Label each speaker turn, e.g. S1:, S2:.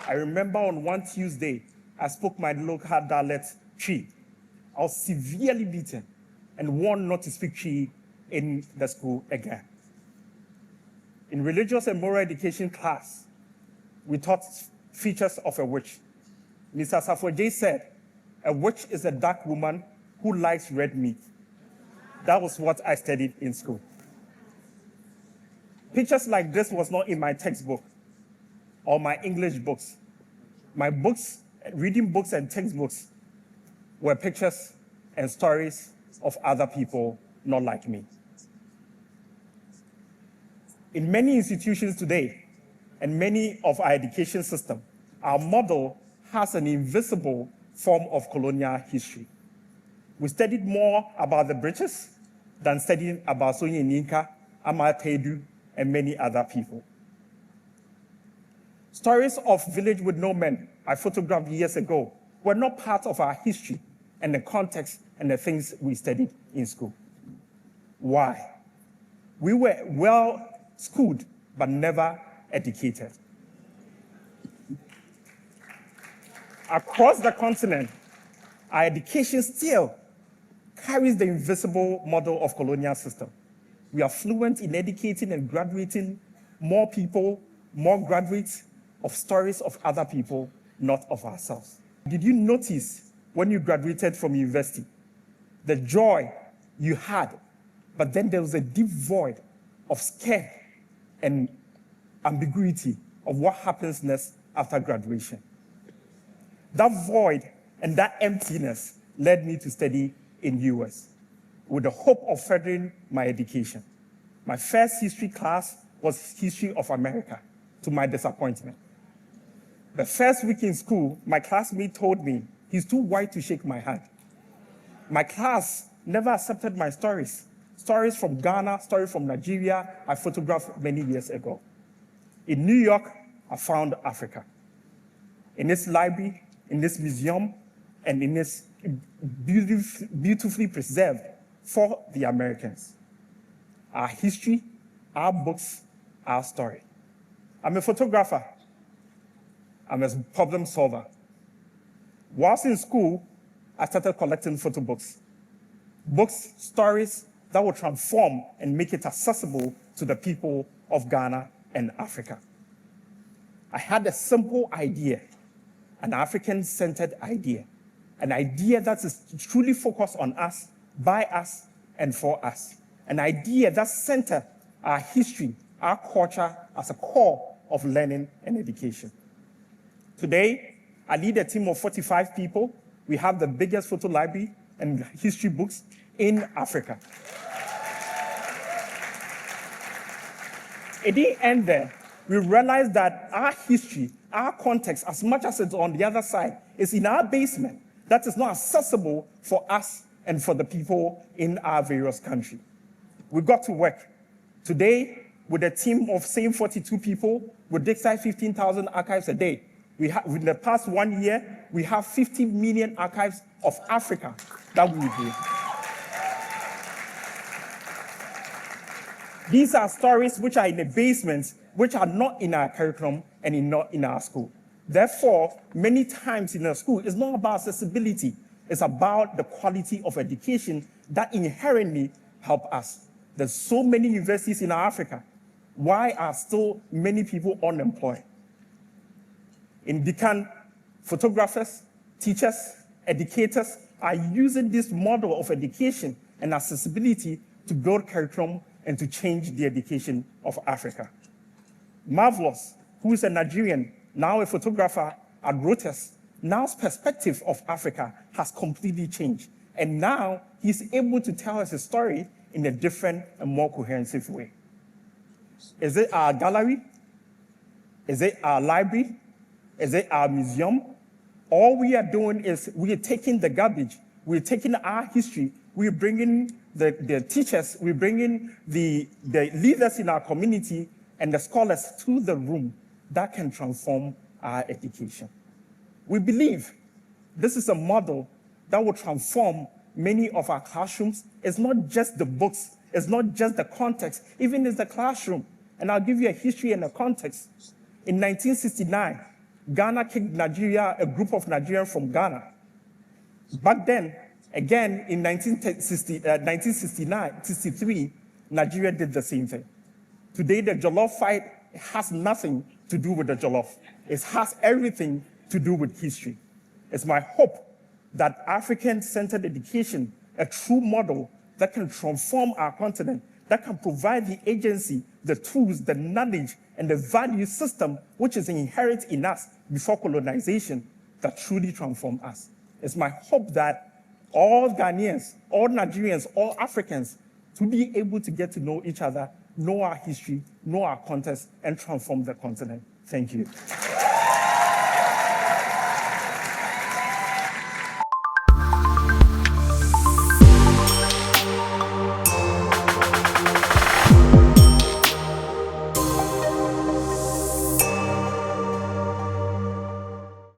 S1: I remember on one Tuesday, I spoke my local dialect, Twi. I was severely beaten and warned not to speak Twi in the school again. In religious and moral education class, we taught features of a witch. Mr. Safoje said, a witch is a dark woman who likes red meat. That was what I studied in school. Pictures like this was not in my textbook or my English books. My books, reading books and textbooks were pictures and stories of other people not like me. In many institutions today, and many of our education system, our model has an invisible form of colonial history. We studied more about the British than studying about Soyinka, Ama Tedu, and many other people. Stories of Village with No Men I photographed years ago were not part of our history and the context and the things we studied in school. Why? We were well schooled, but never educated. Across the continent, our education still carries the invisible model of colonial system. We are fluent in educating and graduating more people, more graduates of stories of other people, not of ourselves. Did you notice when you graduated from university, the joy you had, but then there was a deep void of scare and ambiguity of what happens next after graduation? That void and that emptiness led me to study in US with the hope of furthering my education. My first history class was History of America, to my disappointment. The first week in school, my classmate told me he's too white to shake my hand. My class never accepted my stories. Stories from Ghana, stories from Nigeria, I photographed many years ago. In New York, I found Africa. In this library, in this museum, and in this beautifully preserved for the Americans. Our history, our books, our story. I'm a photographer. I'm a problem solver. Whilst in school, I started collecting photo books. Books, stories that will transform and make it accessible to the people of Ghana and Africa. I had a simple idea, an African-centered idea, an idea that is truly focused on us, by us, and for us. An idea that centers our history, our culture as a core of learning and education. Today, I lead a team of 45 people. We have the biggest photo library and history books in Africa. It didn't end there. We realized that our history, our context, as much as it's on the other side, is in our basement. That is not accessible for us and for the people in our various countries. We got to work. Today, with a team of same 42 people, we digitize 15,000 archives a day. In the past 1 year, we have 50 million archives of Africa that we do. These are stories which are in the basement, which are not in our curriculum and not in our school. Therefore, many times in our school, it's not about accessibility. It's about the quality of education that inherently help us. There's so many universities in Africa. Why are still many people unemployed? In Dekan, photographers, teachers, educators are using this model of education and accessibility to build curriculum and to change the education of Africa. Marvelous, who is a Nigerian, now a photographer at Reuters, now's perspective of Africa has completely changed. And now he's able to tell us a story in a different and more cohesive way. Is it our gallery? Is it our library? Is it our museum? All we are doing is we are taking the garbage, we're taking our history, we're bringing the teachers, we're bringing the leaders in our community and the scholars to the room that can transform our education. We believe this is a model that will transform many of our classrooms. It's not just the books, it's not just the context, even in the classroom. And I'll give you a history and a context. In 1969, Ghana kicked Nigeria, a group of Nigerians from Ghana. Back then, again in 1963, Nigeria did the same thing. Today, the Jollof fight has nothing to do with the Jollof. It has everything to do with history. It's my hope that African-centered education, a true model that can transform our continent, that can provide the agency, the tools, the knowledge, and the value system which is inherent in us before colonization, that truly transform us. It's my hope that all Ghanaians, all Nigerians, all Africans to be able to get to know each other, know our history, know our context, and transform the continent. Thank you.